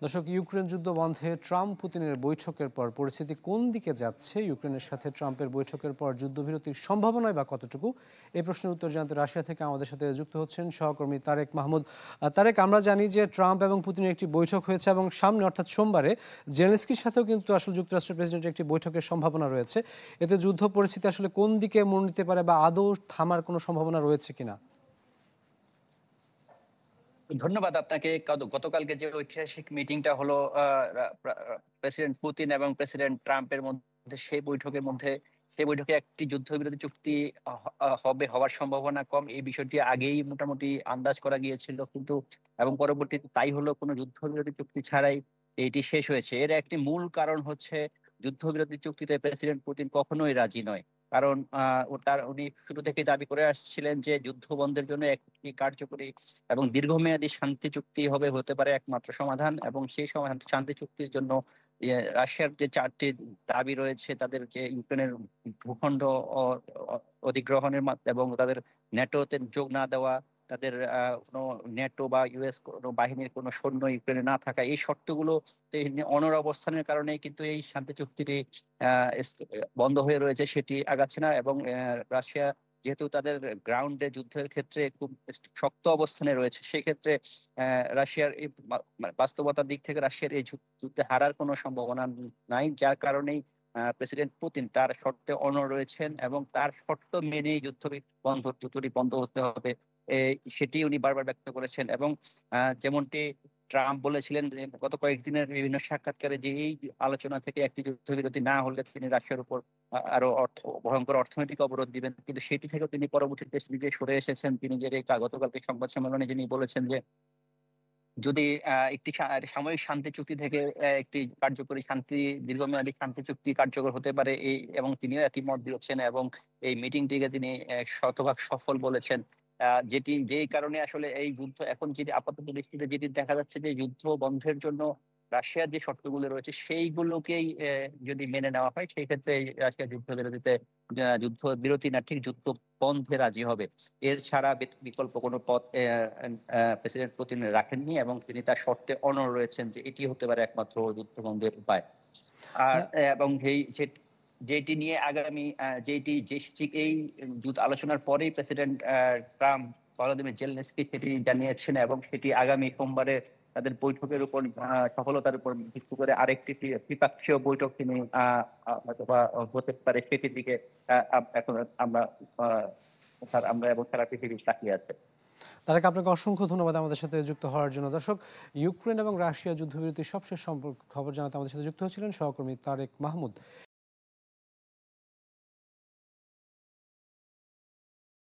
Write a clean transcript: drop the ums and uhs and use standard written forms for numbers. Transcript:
দর্শক, ইউক্রেন যুদ্ধ বন্ধে ট্রাম্প পুতিনের বৈঠকের পর পরিস্থিতি কোন দিকে যাচ্ছে? ইউক্রেনের সাথে ট্রাম্পের বৈঠকের পর যুদ্ধবিরতির সম্ভাবনায় বা কতটুকু? এই প্রশ্নের উত্তর জানতে রাশিয়া থেকে আমাদের সাথে যুক্ত হচ্ছেন সহকর্মী তারেক মাহমুদ। তারেক, আমরা জানি যে ট্রাম্প এবং পুতিনের একটি বৈঠক হয়েছে এবং সামনে অর্থাৎ সোমবারে জেলেনস্কির সাথেও কিন্তু আসলে যুক্তরাষ্ট্রের প্রেসিডেন্টের একটি বৈঠকের সম্ভাবনা রয়েছে। এতে যুদ্ধ পরিস্থিতি আসলে কোন দিকে মোড় নিতে পারে বা আদৌ থামার কোনো সম্ভাবনা রয়েছে কিনা? ধন্যবাদ আপনাকে। গতকালকে যে ঐতিহাসিক মিটিংটা হলো প্রেসিডেন্ট পুতিন এবং প্রেসিডেন্ট ট্রাম্পের মধ্যে, সেই বৈঠকে একটি যুদ্ধবিরতি চুক্তি হওয়ার সম্ভাবনা কম। এই বিষয়টি আগেই মোটামুটি আন্দাজ করা গিয়েছিল, কিন্তু এবং পরবর্তীতে তাই হলো, কোনো যুদ্ধবিরতি চুক্তি ছাড়াই এটি শেষ হয়েছে। এর একটি মূল কারণ হচ্ছে, যুদ্ধবিরতি চুক্তিতে প্রেসিডেন্ট পুতিন কখনোই রাজি নয়। কারণ উনি শুরু থেকে দাবি করে আসছিলেন যে যুদ্ধ বন্ধের জন্য একটি কার্যকরী এবং দীর্ঘমেয়াদী শান্তি চুক্তি হতে পারে একমাত্র সমাধান। এবং সেই সমাধান শান্তি চুক্তির জন্য রাশিয়ার যে 4টি দাবি রয়েছে, তাদের যে ইউক্রেনের ভূখণ্ড অধিগ্রহণের এবং তাদের ন্যাটোতে যোগ না দেওয়া, তাদের কোনো ন্যাটো বা ইউএস কোনো বাহিনীর কোনো সৈন্য ইউক্রেনে না থাকা, এই শর্তগুলো অনড় অবস্থানের কারণে কিন্তু এই শান্তি চুক্তিটি বন্ধ হয়ে রয়েছে, সেটি আগাচ্ছে না। এবং রাশিয়া যেহেতু তাদের গ্রাউন্ডে যুদ্ধের ক্ষেত্রে খুব শক্ত অবস্থানে রয়েছে, সেক্ষেত্রে রাশিয়ার এই বাস্তবতার দিক থেকে রাশিয়ার এই যুদ্ধে হারার কোনো সম্ভাবনা নাই। যার কারণেই প্রেসিডেন্ট পুতিন তার শর্তে অনড় রয়েছেন এবং তার শর্ত মেনেই যুদ্ধ দ্রুতই বন্ধ হতে হবে, সেটি উনি বারবার ব্যক্ত করেছেন। এবং যেমনটি ট্রাম্প বলেছিলেন যে গত কয়েকদিনের বিভিন্ন সাক্ষাৎকারে, যে এই আলোচনা থেকে একটি যুদ্ধবিরতি না হলে তিনি রাশিয়ার উপর আরো ভয়ঙ্কর অর্থনৈতিক অবরোধ দিবেন, কিন্তু সেটি থেকেও তিনি পরবর্তীতে নিজে সরে এসেছেন। তিনি যে গতকালকে সংবাদ সম্মেলনে যিনি বলেছেন যে যদি একটি সাময়িক শান্তি চুক্তি থেকে একটি কার্যকরী দীর্ঘমেয়াদী শান্তি চুক্তি কার্যকর হতে পারে, এই এবং তিনিও একই মত দিচ্ছেন এবং এই মিটিংটিকে তিনি শতভাগ সফল বলেছেন। যেই কারণে আসলে এই যুদ্ধ এখন যেটি আপাতত দৃষ্টিতে যেটি দেখা যাচ্ছে, যে যুদ্ধ বন্ধের জন্য রাশিয়ার যে শর্তগুলো রয়েছে সেইগুলোকেই যদি মেনে নেওয়া হয়, সেই ক্ষেত্রে রাশিয়া যুদ্ধ বিরতি না, ঠিক যুদ্ধ বন্ধে রাজি হবে। এর ছাড়া বিকল্প কোনো পথ প্রেসিডেন্ট পুতিন রাখেননি এবং তিনি তার শর্তে অনড় রয়েছেন যে এটি হতে পারে একমাত্র যুদ্ধ বন্ধের উপায়। আর এবং যেটি নিয়ে আগামী এই যুদ্ধ আলোচনার পরেই প্রেসিডেন্ট ট্রাম্প ভলোদিমির জেলেনস্কি সেটি জানিয়েছেন, এবং সেটি আগামী সোমবারে তাদের বৈঠকের উপর সফলতার উপর ভিত্তি করে আরেকটি ত্রিপাক্ষীয় বৈঠক তিনি হয়তোবা হতে পারে, সেটির দিকে এখন আমরা আমরা এবং সারা পৃথিবী তাকিয়ে আছে। তারেক, আপনাকে অসংখ্য ধন্যবাদ আমাদের সাথে যুক্ত হওয়ার জন্য। দর্শক, ইউক্রেন এবং রাশিয়া যুদ্ধবিরতির সবশেষ সম্পর্ক খবর জানাতে আমাদের সাথে যুক্ত হয়েছিলেন সহকর্মী তারেক মাহমুদ।